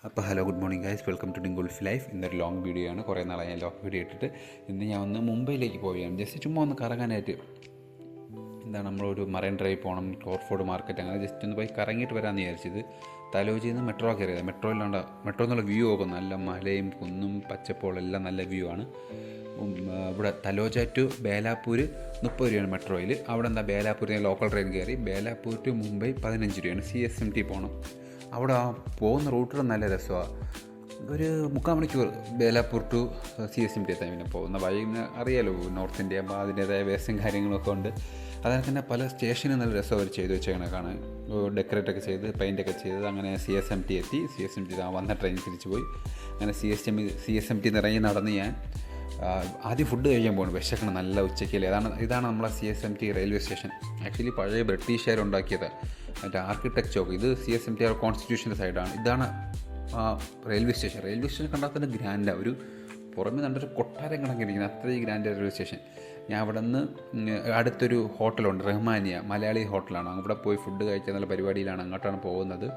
അപ്പോൾ hello good morning guys, welcome to Gulf life. ഇന്നൊരു long video ആണ്. കുറേ നാളായി ഞാൻ ലോങ് വീഡിയോ ഇട്ടിട്ട്. ഇന്ന് ഞാൻ ഒന്ന് മുംബൈയിലേക്ക് പോവുകയാണ്, ജസ്റ്റ് ചുമ്മാ ഒന്ന് കറങ്ങാനായിട്ട്. നമ്മളൊരു മറൈൻ ഡ്രൈവ് പോകണം, ക്ലോർഫോർഡ് മാർക്കറ്റ്, അങ്ങനെ ജസ്റ്റ് ഒന്ന് പോയി കറങ്ങിയിട്ട് വരാമെന്ന് വിചാരിച്ചത്. തലോജിയിൽ നിന്ന് മെട്രോ കയറിയത്. മെട്രോ എന്നുള്ള വ്യൂ ഒക്കെ നല്ല മലയും കുന്നും പച്ചപ്പുകളും എല്ലാം നല്ല വ്യൂ ആണ്. ഇവിടെ തലോജ ടു ബേലാപ്പൂർ 30 രൂപയാണ് മെട്രോയിൽ. അവിടെ ബേലാപ്പൂരിൽ ലോക്കൽ ട്രെയിൻ കയറി ബേലാപ്പൂർ ടു മുംബൈ 15 രൂപയാണ്. CSMT പോകണം. അവിടെ പോകുന്ന റൂട്ടിൽ നല്ല രസമാണ്. ഒരു 3/4 മണിക്കൂർ ബേലാപ്പൂർ ടു CSMT എത്താൻ. പിന്നെ പോകുന്ന വഴി അറിയാലോ, നോർത്ത് ഇന്ത്യ, അപ്പോൾ അതിൻ്റേതായ വേസ്റ്റും കാര്യങ്ങളൊക്കെ ഉണ്ട്. അതുപോലെ തന്നെ പല സ്റ്റേഷനും നല്ല രസം അവർ ചെയ്ത് വെച്ചേക്കണ കാണാൻ. ഡെക്കറേറ്റൊക്കെ ചെയ്ത് പെയിൻ്റൊക്കെ ചെയ്ത് അങ്ങനെ CSMT എത്തി. CSMT വന്ന ട്രെയിൻ തിരിച്ചു പോയി. അങ്ങനെ CSMT ഇറങ്ങി നടന്ന് ഞാൻ ആദ്യം ഫുഡ് കഴിക്കാൻ പോകുന്നു. വിശക്കണം, നല്ല ഉച്ചയ്ക്കല്ലേ. ഇതാണ് നമ്മളെ CSMT റെയിൽവേ സ്റ്റേഷൻ. ആക്ച്വലി പഴയ ബ്രിട്ടീഷുകാരുണ്ടാക്കിയത്. മറ്റേ ആർക്കിടെക്ചർ. ഇത് CSMT കോൺസ്റ്റിറ്റ്യൂഷൻ്റെ സൈഡാണ്. ഇതാണ് റെയിൽവേ സ്റ്റേഷൻ കണ്ടാൽ തന്നെ ഗ്രാൻഡാണ്. ഒരു പുറമെ നല്ലൊരു കൊട്ടാരം കണക്കിരിക്കുന്നത്, അത്രയും ഗ്രാൻഡ് റെയിൽവേ സ്റ്റേഷൻ. ഞാൻ അവിടെ നിന്ന് അടുത്തൊരു ഹോട്ടലുണ്ട്, റഹ്മാനിയ, മലയാളി ഹോട്ടലാണ്. അവിടെ പോയി ഫുഡ് കഴിക്കാൻ നല്ല പരിപാടിയിലാണ്. അങ്ങോട്ടാണ് പോകുന്നത്.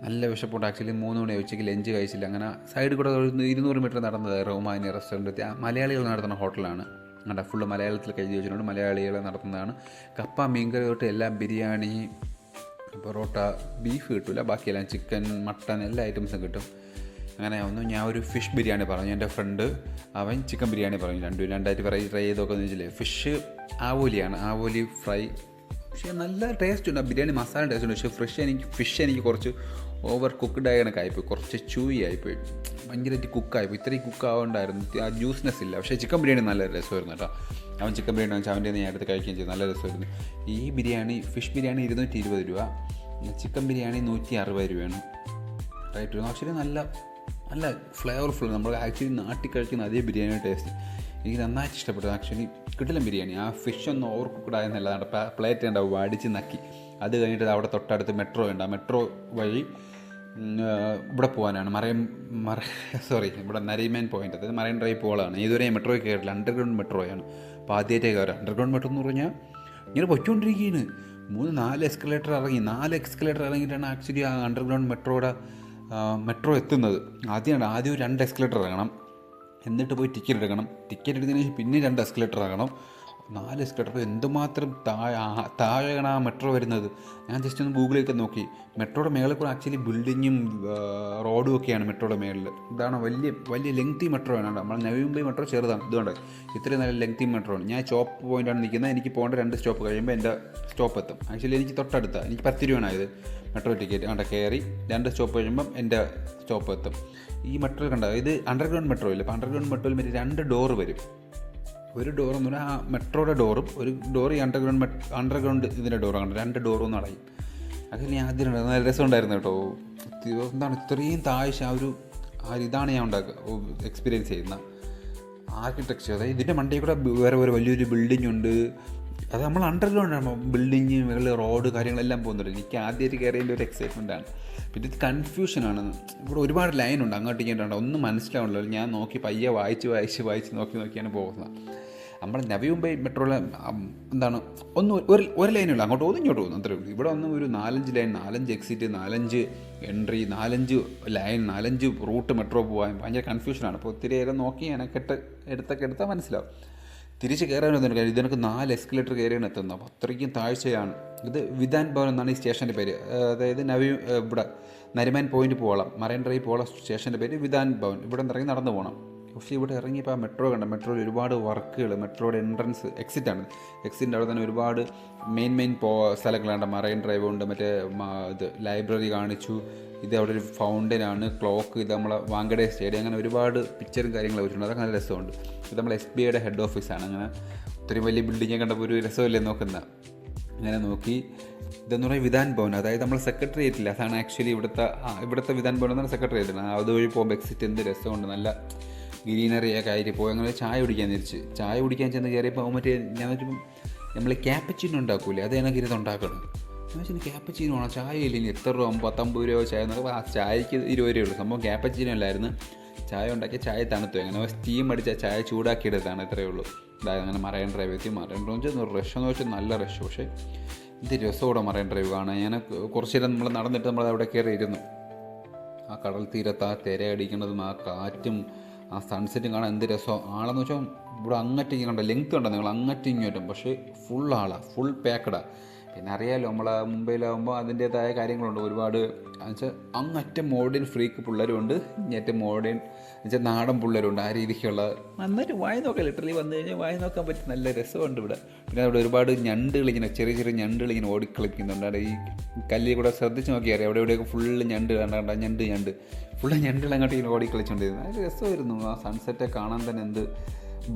നല്ല വിശപ്പുണ്ട്. ആക്ച്വലി 3 മണി ഉച്ചയ്ക്ക് ലഞ്ച് കഴിച്ചില്ല. അങ്ങനെ സൈഡിൽ കൂടെ 200 മീറ്റർ നടന്നത് റഹ്മാനിയ റെസ്റ്റോറൻറ്റ്. മലയാളികൾ നടത്തുന്ന ഹോട്ടലാണ്. അങ്ങനെ ഫുള്ള് മലയാളത്തിൽ എഴുതി വെച്ചിട്ടുണ്ട്. മലയാളികളെ നടത്തുന്നതാണ്. കപ്പ, മീൻകറി തൊട്ട് എല്ലാം, ബിരിയാണി, പൊറോട്ട, ബീഫ് കിട്ടില്ല, ബാക്കിയെല്ലാം ചിക്കൻ, മട്ടൻ, എല്ലാ ഐറ്റംസും കിട്ടും. അങ്ങനെ ഞാൻ ഒരു ഫിഷ് ബിരിയാണി പറഞ്ഞു. എൻ്റെ ഫ്രണ്ട് അവൻ ചിക്കൻ ബിരിയാണി പറഞ്ഞു. രണ്ടായിട്ട് ട്രൈ ചെയ്തൊക്കെ വെച്ചില്ലേ. ഫിഷ് ആവോലി ഫ്രൈ. പക്ഷേ നല്ല ടേസ്റ്റ് ഉണ്ട്. ബിരിയാണി മസാല ടേസ്റ്റ് ഉണ്ട്. പക്ഷേ ഫിഷ് എനിക്ക് കുറച്ച് ഓവർ കുക്ക്ഡ് ആയ കണക്കായിപ്പോയി. കുറച്ച് ചൂയി ആയിപ്പോയി, ഭയങ്കരമായിട്ട് കുക്കായിപ്പോയി. ഇത്രയും കുക്കാവുണ്ടായിരുന്നു, ആ ജ്യൂസ്നെസ് ഇല്ല. പക്ഷേ ചിക്കൻ ബിരിയാണി നല്ല രസമായിരുന്നു കേട്ടോ. അവൻ ചിക്കൻ ബിരിയാണി വാങ്ങിച്ച് അവൻ്റെ ഞാൻ എടുത്ത് കഴിക്കുകയും ചെയ്തു. നല്ല രസമായിരുന്നു. ഫിഷ് ബിരിയാണി 220 രൂപ, ചിക്കൻ ബിരിയാണി 160 രൂപയാണ് റേറ്റ് വരുന്നത്. ആക്ച്വലി നല്ല ഫ്ലേവർഫുൾ. നമ്മൾ ആക്ച്വലി നാട്ടിൽ കഴിക്കുന്ന അതേ ബിരിയാണി ടേസ്റ്റ് എനിക്ക് നന്നായിട്ട് ഇഷ്ടപ്പെട്ടു. ആക്ച്വലി കിട്ടില്ല ബിരിയാണി. ആ ഫിഷ് ഒന്ന് ഓവർ കുക്ക്ഡ് ആയെന്നല്ല, പ്ലേറ്റ് ഉണ്ടാവും അടിച്ച് നക്കി. അത് കഴിഞ്ഞിട്ട് അവിടെ തൊട്ടടുത്ത് മെട്രോ ഉണ്ട്. ആ മെട്രോ വഴി ഇവിടെ പോകാനാണ്. ഇവിടെ നരിമാൻ പോയിൻ്റ്, അതായത് മറൈൻ ഡ്രൈവ് പോകാനാണ്. ഇതുവരെ മെട്രോയിൽ കയറില്ല. അണ്ടർഗ്രൗണ്ട് മെട്രോയാണ്. അപ്പോൾ ആദ്യമായിട്ടേ കയറാം. അണ്ടർഗ്രൗണ്ട് മെട്രോ എന്ന് പറഞ്ഞാൽ ഇങ്ങനെ പൊയ്ക്കൊണ്ടിരിക്കുകയാണ്. 4 എസ്കലേറ്റർ ഇറങ്ങിയിട്ടാണ് ആക്ച്വലി ആ അണ്ടർഗ്രൗണ്ട് മെട്രോ എത്തുന്നത്. ആദ്യം 2 എസ്കലേറ്റർ ഇറങ്ങണം, എന്നിട്ട് പോയി ടിക്കറ്റ് എടുക്കണം. ടിക്കറ്റ് എടുത്തതിന് ശേഷം പിന്നെ 2 എസ്കലേറ്റർ ഇറങ്ങണം. 4 എസ്കലേറ്റർ. എന്തുമാത്രം താഴെയാണ് ആ മെട്രോ വരുന്നത്. ഞാൻ ജസ്റ്റ് ഒന്ന് ഗൂഗിളിലൊക്കെ നോക്കി. മെട്രോയുടെ മേളിൽ കൂടെ ആക്ച്വലി ബിൽഡിങ്ങും റോഡും ഒക്കെയാണ് മെട്രോയുടെ മേളിൽ. ഇതാണ് വലിയ ലെങ്തി മെട്രോ ആണ്. നമ്മൾ നവി മുംബൈ മെട്രോ ചെറുതാണ്. ഇതുകൊണ്ട് ഇത്രയും നല്ല ലെങ്തി മെട്രോ ആണ്. ഞാൻ സ്റ്റോപ്പ് പോയിൻ്റാണ് നിൽക്കുന്നത്. എനിക്ക് പോകേണ്ട 2 സ്റ്റോപ്പ് കഴിയുമ്പോൾ എൻ്റെ സ്റ്റോപ്പ് എത്തും. ആക്ച്വലി എനിക്ക് തൊട്ടടുത്താണ്. എനിക്ക് 10 രൂപയാണത് മെട്രോ ടിക്കറ്റ്. അവിടെ കയറി 2 സ്റ്റോപ്പ് കഴിയുമ്പം എൻ്റെ സ്റ്റോപ്പ് എത്തും. ഈ മെട്രോ കണ്ടോ, ഇത് അണ്ടർഗ്രൗണ്ട് മെട്രോ ഇല്ല. അപ്പോൾ അണ്ടർഗ്രൗണ്ട് മെട്രോയിൽ മറ്റേ 2 ഡോറ് വരും. ഒരു ഡോർ എന്ന് പറഞ്ഞാൽ ആ മെട്രോയുടെ ഡോറും, ഒരു ഡോർ ഈ അണ്ടർഗ്രൗണ്ട് ഇതിൻ്റെ ഡോറും കണ്ടു. 2 ഡോറും അടയും. അതിൽ ഞാൻ ആദ്യം നല്ല രസമുണ്ടായിരുന്നു കേട്ടോ. ഇത്രയും താഴ്ച ഇതാണ് ഞാൻ എക്സ്പീരിയൻസ് ചെയ്യുന്ന ആർക്കിടെക്ചർ. അതായത് ഇതിൻ്റെ മണ്ടയിൽ കൂടെ വേറെ വലിയൊരു ബിൽഡിംഗ് ഉണ്ട്. അത് നമ്മൾ അണ്ടർഗ്രൗണ്ടാണ്. ബിൽഡിങ്, റോഡ്, കാര്യങ്ങളെല്ലാം പോകുന്നുണ്ട്. എനിക്ക് ആദ്യമായിട്ട് കയറിയതിൻ്റെ ഒരു എക്സൈറ്റ്മെൻറ്റാണ്. പിന്നെ ഇത് കൺഫ്യൂഷനാണ്. ഇവിടെ ഒരുപാട് ലൈനുണ്ട്, അങ്ങോട്ട് ഇങ്ങോട്ടുണ്ട്, ഒന്നും മനസ്സിലാവണല്ലോ. ഞാൻ നോക്കി പയ്യെ വായിച്ച് നോക്കിയാണ് പോകുന്നത്. നമ്മൾ നവി മുംബൈ മെട്രോയിലെ ഒരു ലൈനുള്ള അങ്ങോട്ട് പോകുന്നു, ഇങ്ങോട്ട് പോകുന്നു, അത്രേ ഉള്ളൂ. ഇവിടെ ഒരു 4-5 line, 4-5 exit, 4-5 entry, 4-5 line, 4-5 route metro പോകാൻ ഭയങ്കര കൺഫ്യൂഷനാണ്. അപ്പോൾ ഒത്തിരി നേരം നോക്കി എടുത്താൽ മനസ്സിലാവും. തിരിച്ച് കയറാനൊന്നും കാര്യം. ഇതിനൊക്കെ 4 എസ്കലേറ്റർ കയറിയാണ് എത്തുന്നത്. അപ്പോൾ അത്രയ്ക്കും താഴ്ചയാണ്. ഇത് വിധാൻ ഭവൻ എന്നാണ് ഈ സ്റ്റേഷൻ്റെ പേര്. അതായത് ഇവിടെ നരിമാൻ പോയിൻ്റ് പോകണം, മറൈൻ ഡ്രൈവ് പോകണം. സ്റ്റേഷൻ്റെ പേര് വിധാൻ ഭവൻ. ഇവിടെ നിന്ന് ഇറങ്ങി നടന്നു പോകണം. പക്ഷേ ഇവിടെ ഇറങ്ങിയപ്പോൾ ആ മെട്രോ കണ്ട. മെട്രോയിൽ ഒരുപാട് വർക്കുകൾ. മെട്രോയുടെ എക്സിറ്റാണ്. എക്സിറ്റിൻ്റെ അവിടെ തന്നെ ഒരുപാട് മെയിൻ സ്ഥലങ്ങളുണ്ട്. മറൈൻ ഡ്രൈവ് ഉണ്ട്, മറ്റേ ലൈബ്രറി കാണിച്ചു. ഇത് അവിടെ ഒരു ഫൗണ്ടനാണ്, ക്ലോക്ക്, ഇത് നമ്മളെ വാങ്കഡേ സ്റ്റേഡിയം, അങ്ങനെ ഒരുപാട് പിക്ചറും കാര്യങ്ങളും വെച്ചിട്ടുണ്ട്. അതൊക്കെ നല്ല രസമുണ്ട്. ഇത് നമ്മളെ SBIയുടെ ഹെഡ് ഓഫീസാണ്. അങ്ങനെ ഒത്തിരി വലിയ ബിൽഡിങ്ങൊക്കെ കണ്ടപ്പോൾ ഒരു രസമല്ലേ നോക്കുന്ന. അങ്ങനെ നോക്കി. ഇതെന്ന് പറയുന്നത് വിധാൻ ഭവൻ, അതായത് നമ്മൾ സെക്രട്ടേറിയറ്റില്ല, അതാണ് ആക്ച്വലി ഇവിടുത്തെ വിധാൻ ഭവൻ എന്ന് പറഞ്ഞാൽ സെക്രട്ടേറിയറ്റാണ്. അതുവഴി പോകുമ്പോൾ എക്സിറ്റ് എന്ത് രസമുണ്ട്. നല്ല ഗ്രീനറിയൊക്കെ ആയിട്ട് പോയി. അങ്ങനെ ചായ കുടിക്കാൻ ചെന്ന് കയറിയപ്പോൾ മറ്റേ ഞാൻ വെച്ചപ്പോൾ നമ്മൾ ക്യാപ്പച്ചീനോ ഉണ്ടാക്കൂലേ, അത് എനിക്ക് ഉണ്ടാക്കണം. ഞാൻ വെച്ചാൽ ക്യാപ്പച്ചീനോ ആണോ, ചായ ഇല്ല, ഇനി എത്ര രൂപ, 50 രൂപ ചായ എന്നൊക്കെ. ആ ചായക്ക് 20 രൂപയുള്ളൂ. സംഭവം ക്യാപ്പച്ചീനോ അല്ലായിരുന്നു. ചായ ഉണ്ടാക്കിയ ചായ തണുത്തു. അങ്ങനെ സ്റ്റീം അടിച്ച ചായ ചൂടാക്കിയെടുത്താണ്, ഇത്രയേ ഉള്ളൂ. അതായത് അങ്ങനെ മറൈൻ ഡ്രൈവ് എത്തി. മറൈൻ ഡ്രൈവ് റഷ് എന്ന് വെച്ചാൽ നല്ല റഷ്. പക്ഷേ ഇത് രസമോടെ മറൈൻ ഡ്രൈവ് കാണാൻ. ഞാൻ കുറച്ച് നേരം നമ്മൾ നടന്നിട്ട് അവിടെ കയറി ഇരുന്നു. ആ കടൽ തീരത്ത് ആ തിരയടിക്കുന്നതും ആ കാറ്റും ആ സൺസെറ്റും കാണാൻ എന്ത് രസം. ആളെന്ന് വെച്ചാൽ ഇവിടെ അങ്ങറ്റം കണ്ട ലെങ്ത് കണ്ടോ നിങ്ങൾ, അങ്ങറ്റം ഇങ്ങോട്ടും, പക്ഷേ ഫുൾ ആളാണ്, ഫുൾ പാക്കഡാണ്. പിന്നെ അറിയാമല്ലോ നമ്മളെ മുംബൈയിലാകുമ്പോൾ അതിൻ്റേതായ കാര്യങ്ങളുണ്ട് ഒരുപാട്. എന്നുവെച്ചാൽ അങ്ങറ്റം മോഡേൺ ഫ്രീക്ക് പിള്ളേരുണ്ട്, ഇങ്ങേറ്റം മോഡേൺ എന്നുവെച്ചാൽ നാടൻ പിള്ളേരുണ്ട്. ആ രീതിക്കുള്ള നന്നായിട്ട് വായി നോക്കാം. ലിറ്ററലി വന്നു കഴിഞ്ഞാൽ വായി നോക്കാൻ പറ്റും, നല്ല രസമുണ്ട് ഇവിടെ. പിന്നെ അവിടെ ഒരുപാട് ഞണ്ടുകൾ ഇങ്ങനെ ചെറിയ ചെറിയ ഞണ്ടുകൾ ഇങ്ങനെ ഓടിക്കളിക്കുന്നുണ്ട്. അവിടെ ഈ കല്ലിൽ കൂടെ ശ്രദ്ധിച്ച് നോക്കിയാൽ അറിയാം, അവിടെ എവിടെയൊക്കെ ഫുള്ള് ഞണ്ട് കണ്ട ഞണ്ട് ഫുള്ള് ഞണ്ടുകൾ അങ്ങോട്ട് ഇങ്ങനെ ഓടിക്കളിച്ചുകൊണ്ടിരുന്നു. അത് രസമായിരുന്നു. ആ സൺസെറ്റ് കാണാൻ തന്നെ എന്ത്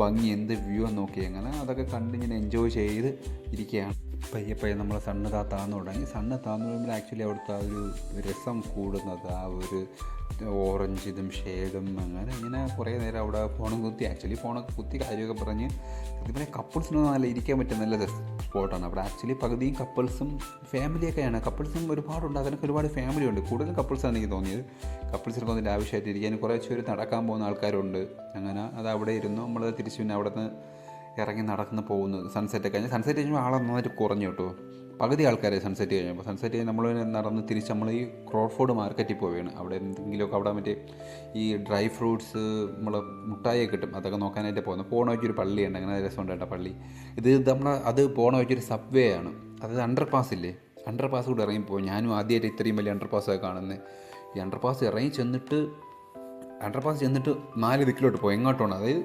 ഭംഗി, എന്ത് വ്യൂ എന്ന് നോക്കി. അങ്ങനെ അതൊക്കെ കണ്ട് ഇങ്ങനെ എൻജോയ് ചെയ്ത് ഇരിക്കുകയാണ്. പയ്യെ നമ്മൾ സണ്ണ് താന്നു തുടങ്ങി. സണ്ണ് താന്നു കഴിയുമ്പോൾ ആക്ച്വലി അവിടുത്തെ ആ ഒരു രസം കൂടുന്നത് ആ ഒരു ഓറഞ്ച് ഇതും ഷെയ്ഡും അങ്ങനെ ഇങ്ങനെ കുറേ നേരം അവിടെ ഫോണും കുത്തി, ആക്ച്വലി ഫോണൊക്കെ കുത്തി കാര്യമൊക്കെ പറഞ്ഞ് സത്യം പറഞ്ഞാൽ കപ്പിൾസിനൊന്നും നല്ല ഇരിക്കാൻ പറ്റിയ നല്ല സ്പോട്ടാണ്. അവിടെ ആക്ച്വലി പകുതിയും കപ്പിൾസും ഫാമിലിയൊക്കെയാണ്. കപ്പിൾസും ഒരുപാടുണ്ട്, അതിനൊക്കെ ഒരുപാട് ഫാമിലി ഉണ്ട്. കൂടുതലും കപ്പിൾസാണ് എനിക്ക് തോന്നിയത്. കപ്പിൾസിനൊക്കെ അതിൻ്റെ ആവശ്യമായിട്ട് ഇരിക്കാൻ കുറച്ച് പേര് നടക്കാൻ പോകുന്ന ആൾക്കാരുണ്ട്. അങ്ങനെ അത് അവിടെ ഇരുന്നു. നമ്മൾ തിരിച്ച് പിന്നെ അവിടെ നിന്ന് ഇറങ്ങി നടന്ന് പോകുന്നത്. സൺസെറ്റ് കഴിഞ്ഞ് സൺസെറ്റ് കഴിഞ്ഞപ്പോൾ ആളെ നന്നായിട്ട് കുറഞ്ഞു കേട്ടോ. പകുതി ആൾക്കാരെ സൺസെറ്റ് കഴിഞ്ഞപ്പോൾ. സൺസെറ്റ് കഴിഞ്ഞ് നമ്മൾ നടന്ന് തിരിച്ച് നമ്മൾ ഈ ക്രോഫോർഡ് മാർക്കറ്റിൽ പോവുകയാണ്. അവിടെ എന്തെങ്കിലുമൊക്കെ അവിടെ മറ്റേ ഈ ഡ്രൈ ഫ്രൂട്ട്സ് നമ്മൾ മുട്ടായി കിട്ടും, അതൊക്കെ നോക്കാനായിട്ട് പോകുന്നത്. പോണ വയ്ക്കൊരു പള്ളിയുണ്ട്, അങ്ങനെ രസമുണ്ട് കേട്ടോ പള്ളി. ഇത് അത് പോണ വയ്ക്കൊരു സബ്വേ ആണ്. അത് അണ്ടർ പാസ് ഇല്ലേ, അണ്ടർ പാസ് കൂടെ ഇറങ്ങിപ്പോയി. ഞാനും ആദ്യമായിട്ട് ഇത്രയും വലിയ അണ്ടർ പാസ്സൊക്കെ കാണുന്നത്. ഈ അണ്ടർ പാസ് ഇറങ്ങി ചെന്നിട്ട് 4 ദിക്കിലോട്ട് പോയി. എങ്ങോട്ടാണ്, അതായത്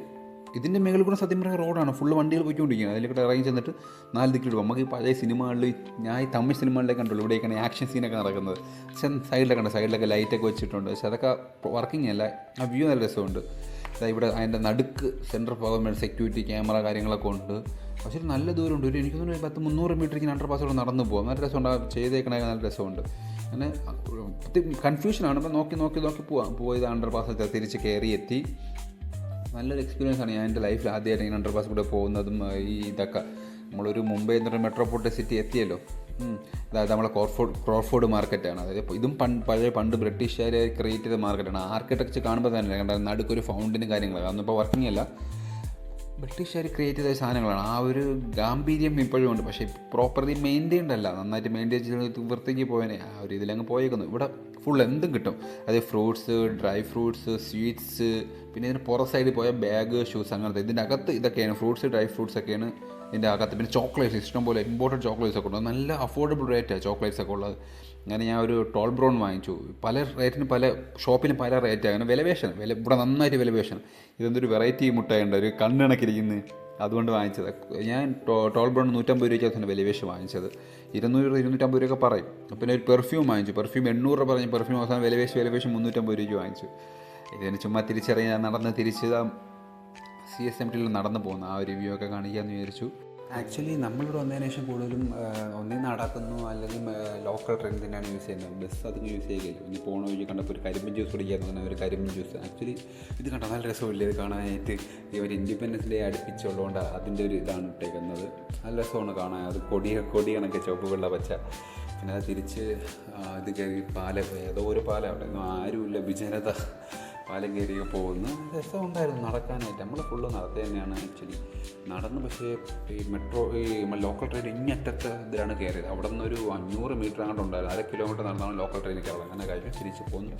ഇതിൻ്റെ മേളിൽ കൂടെ സത്യം പറഞ്ഞ റോഡാണ്, ഫുള്ള് വണ്ടികൾ പോയിക്കൊണ്ടിരിക്കുകയാണ്. അതിലേക്കൂടെ ഇറങ്ങി ചെന്നിട്ട് 4 ദിക്കിലോട്ട്. നമുക്ക് ഈ പഴയ സിനിമകളിൽ, ഞാൻ ഈ തമിഴ് സിനിമകളിലേക്ക് കണ്ടുള്ളൂ, ഇവിടെയൊക്കെയാണ് ആക്ഷൻ സീനൊക്കെ നടക്കുന്നത്. പക്ഷേ സൈഡിലൊക്കെ ലൈറ്റൊക്കെ വെച്ചിട്ടുണ്ട്. പക്ഷേ അതൊക്കെ വർക്കിംഗ് അല്ല. ആ വ്യൂ നല്ല രസമുണ്ട്. ഇവിടെ അതിൻ്റെ നടുക്ക് സെൻറ്റർ ഭാഗം സെക്യൂരിറ്റി ക്യാമറ കാര്യങ്ങളൊക്കെ ഉണ്ട്. പക്ഷേ നല്ല ദൂരമുണ്ട്. എനിക്ക് തോന്നുന്നു 100-300 മീറ്റർ ഇങ്ങനെ അണ്ടർ പാസ്സോടെ നടന്നു പോകാം. നല്ല രസമുണ്ട്. ചെയ്തേക്കണേ നല്ല രസമുണ്ട്. അങ്ങനെ കൺഫ്യൂഷനാണ്. അപ്പോൾ നോക്കി പോയത് അണ്ടർ പാസ് തിരിച്ച് കയറി എത്തി. നല്ലൊരു എക്സ്പീരിയൻസ് ആണ്. ഞാൻ എൻ്റെ ലൈഫിൽ ആദ്യമായിട്ട് ഇങ്ങനെ അണ്ടർ പാസ് കൂടെ പോകുന്നതും ഈ ഇതൊക്കെ. നമ്മളൊരു മുംബൈ എന്നൊരു മെട്രോപൊളിറ്റൻ സിറ്റി എത്തിയല്ലോ. അതായത് നമ്മളെ ക്രോഫോർഡ് മാർക്കറ്റാണ്. അതായത് ഇതും പണ്ട് ബ്രിട്ടീഷുകാർ ക്രിയേറ്റ് ചെയ്ത മാർക്കറ്റാണ്. ആർക്കിടെക്ചർ കാണുമ്പോൾ തന്നെ കണ്ട നടുക്കൊരു ഫൗണ്ടനും കാര്യങ്ങളൊക്കെ അതൊന്നും ഇപ്പോൾ വർക്കിംഗ് അല്ല. ബ്രിട്ടീഷുകാർ ക്രിയേറ്റ് ചെയ്ത സാധനങ്ങളാണ്. ആ ഒരു ഗാംഭീര്യം ഇപ്പോഴും ഉണ്ട്. പക്ഷേ പ്രോപ്പർലി മെയിൻറ്റെയിൻഡ് അല്ല. നന്നായിട്ട് മെയിൻറ്റെയിൻ ചെയ്ത് വൃത്തിക്ക് പോയനെ ആ ഒരു ഇതിലങ്ങ് പോയേക്കുന്നു. ഇവിടെ ഫുൾ എന്തും കിട്ടും. അതായത് ഫ്രൂട്ട്സ്, ഡ്രൈ ഫ്രൂട്ട്സ്, സ്വീറ്റ്സ്, പിന്നെ ഇതിന് പുറം സൈഡിൽ പോയാൽ ബാഗ്, ഷൂസ്, അങ്ങനത്തെ. ഇതിൻ്റെ അകത്ത് ഇതൊക്കെയാണ് ഫ്രൂട്ട്സ്, ഡ്രൈ ഫ്രൂട്ട്സ് ഒക്കെയാണ് ഇതിൻ്റെ അകത്ത്. പിന്നെ ചോക്ലേറ്റ്സ്, ഇഷ്ടംപോലെ ഇമ്പോർട്ടൻറ്റ് ചോക്ലേറ്റ്സ് ഒക്കെ ഉണ്ട്. നല്ല അഫോർഡബിൾ റേറ്റാണ് ചോക്ലേറ്റ്സ് ഒക്കെ ഉള്ളത്. അങ്ങനെ ഞാൻ ഒരു ടോൾ ബ്രൗൺ വാങ്ങിച്ചു. പല റേറ്റിന് പല ഷോപ്പിന് പല റേറ്റാണ്. അങ്ങനെ വില ഇവിടെ നന്നായിട്ട് വില. ഇതെന്തൊരു വെറൈറ്റി മുട്ടയുണ്ട്, ഒരു കണ്ണിണക്കിരിക്കുന്നത്, അതുകൊണ്ട് വാങ്ങിച്ചത്. ഞാൻ ടോൾ ബ്രൗൺ 150 രൂപയ്ക്ക് വിലവേഷം വാങ്ങിച്ചത്. 200-250 രൂപയൊക്കെ പറയും. പിന്നെ ഒരു പെർഫ്യൂം വാങ്ങിച്ചു. പെർഫ്യൂം 800 രൂപ പറഞ്ഞ് പെർഫ്യൂം അവസാനം വിലവേഷം 350 രൂപയ്ക്ക് വാങ്ങിച്ചു. ഇതിന് ചുമ്മാ തിരിച്ചറിയാൻ നടന്ന് തിരിച്ച് CSMT നടന്നു പോകുന്നു. ആ ഒരു വ്യൂ ഒക്കെ കാണിക്കാമെന്ന് വിചാരിച്ചു. ആക്ച്വലി നമ്മളിവിടെ വന്നതിന് ശേഷം കൂടുതലും ഒന്നേ നടക്കുന്നു, അല്ലെങ്കിൽ ലോക്കൽ ട്രെയിൻ തന്നെയാണ് യൂസ് ചെയ്യുന്നത്. ബസ് അധികം യൂസ് ചെയ്യുകയില്ല. ഇനി പോണ വഴി കണ്ടപ്പോൾ ഒരു കരിമ്പിൻ ജ്യൂസ് കുടിക്കാമെന്ന് പറഞ്ഞാൽ ഒരു കരിമ്പിൻ ജ്യൂസ്. ആക്ച്വലി ഇത് കണ്ടാൽ നല്ല രസമില്ല ഇത് കാണാനായിട്ട്. ഒരു ഇൻഡിപെൻഡൻസ് ഡേ അടുപ്പിച്ചുള്ളതുകൊണ്ട് അതിൻ്റെ ഒരു ഇതാണ് ഇട്ടേക്കുന്നത്. നല്ല രസമാണ് കാണാൻ. അത് കൊടി കണക്കെ ചുവപ്പ് വെള്ള പച്ച. പിന്നെ അത് തിരിച്ച് ഇത് കയറി ഏതോ ഒരു പാലം, അവിടെ ഒന്നും ആരുമില്ല, വിജനത. പാലം കയറിയൊക്കെ പോകുന്നു. രസമുണ്ടായിരുന്നു നടക്കാനായിട്ട്. നമ്മൾ ഫുള്ള് നടത്തി തന്നെയാണ് ആക്ച്വലി നടന്ന്. പക്ഷേ ഈ ലോക്കൽ ട്രെയിൻ ഇങ്ങറ്റത്തെ ഇതിലാണ് കയറിയത്. അവിടെ നിന്നൊരു 500 മീറ്റർ അങ്ങോട്ട് ഉണ്ടായിരുന്നു. 1/2 കിലോമീറ്റർ നടന്നാണ് ലോക്കൽ ട്രെയിനിൽ കയറുന്നത്. അങ്ങനെ കഴിഞ്ഞ് തിരിച്ച് പോന്നു.